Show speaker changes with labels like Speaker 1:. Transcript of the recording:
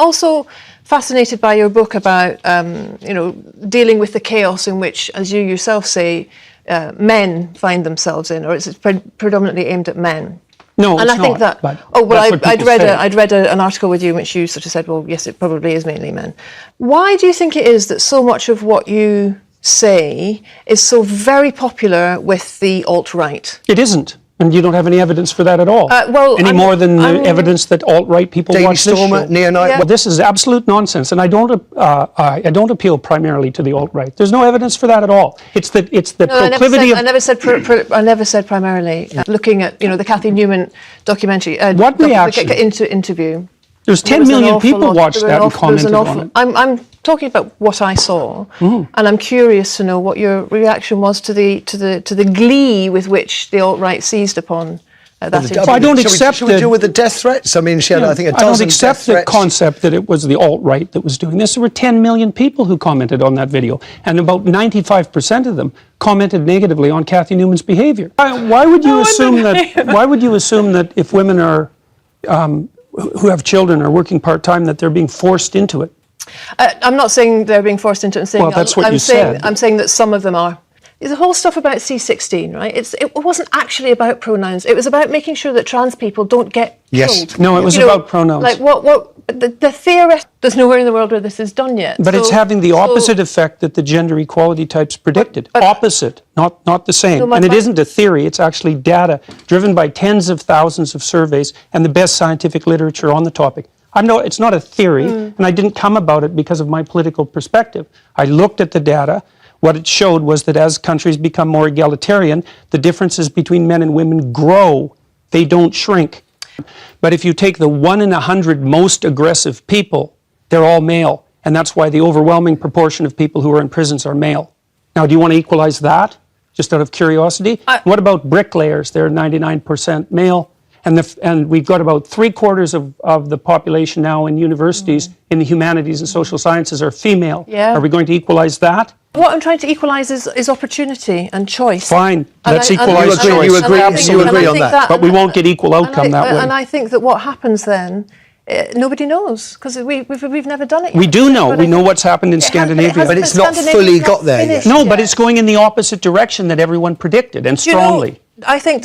Speaker 1: also fascinated by your book about, dealing with the chaos in which, as you yourself say, men find themselves in, or it's predominantly aimed at men.
Speaker 2: No,
Speaker 1: and
Speaker 2: it's
Speaker 1: I think
Speaker 2: not,
Speaker 1: that.
Speaker 2: but
Speaker 1: I'd read an article with you in which you sort of said, well, yes, it probably is mainly men. Why do you think it is that so much of what you say is so very popular with the alt-right?
Speaker 2: It isn't. And you don't have any evidence for that at all. More than the evidence that alt-right people
Speaker 3: Daily
Speaker 2: watch this
Speaker 3: Stormer,
Speaker 2: show.
Speaker 3: Neonite.
Speaker 1: Yeah.
Speaker 2: Well, this is absolute nonsense, and I don't appeal primarily to the alt-right. There's no evidence for that at all. It's the proclivity of.
Speaker 1: I never said primarily. Looking at the Cathy Newman documentary.
Speaker 2: What reaction?
Speaker 1: Interview.
Speaker 2: There's 10 million people watched that and commented on it.
Speaker 1: I'm talking about what I saw, and I'm curious to know what your reaction was to the glee with which the alt-right seized upon that.
Speaker 2: Well, I don't accept.
Speaker 3: Should we deal with the death threats? I mean, she had, I think, a dozen.
Speaker 2: I don't accept the concept that it was the alt-right that was doing this. There were 10 million people who commented on that video, and about 95% of them commented negatively on Cathy Newman's behavior. Why would you assume that? Why would you assume that if women are who have children are working part-time that they're being forced into it?
Speaker 1: I'm not saying they're being forced into it.
Speaker 2: Well, that's what you said.
Speaker 1: I'm saying that some of them are. There's a whole stuff about C16, right? It wasn't actually about pronouns. It was about making sure that trans people don't get killed.
Speaker 2: No, it was about pronouns.
Speaker 1: Like the theory, there's nowhere in the world where this is done yet.
Speaker 2: But it's having the opposite effect that the gender equality types predicted. Opposite, not the same. And it isn't a theory, it's actually data driven by tens of thousands of surveys and the best scientific literature on the topic. It's not a theory, and I didn't come about it because of my political perspective. I looked at the data. What it showed was that as countries become more egalitarian, the differences between men and women grow. They don't shrink. But if you take the 1 in 100 most aggressive people, they're all male. And that's why the overwhelming proportion of people who are in prisons are male. Now, do you want to equalize that, just out of curiosity? What about bricklayers? They're 99% male. And we've got about 3/4 of the population now in universities in the humanities and social sciences are female.
Speaker 1: Yeah.
Speaker 2: Are we going to equalize that?
Speaker 1: What I'm trying to equalise is opportunity and choice.
Speaker 2: Fine, let's equalise choice.
Speaker 3: You agree on that.
Speaker 2: But we won't get equal outcome that way.
Speaker 1: And I think that what happens then, nobody knows, because we've never done it yet.
Speaker 2: We do know. We know what's happened in Scandinavia.
Speaker 3: But it's not fully got there yet.
Speaker 2: No, but it's going in the opposite direction that everyone predicted, and strongly.
Speaker 1: I think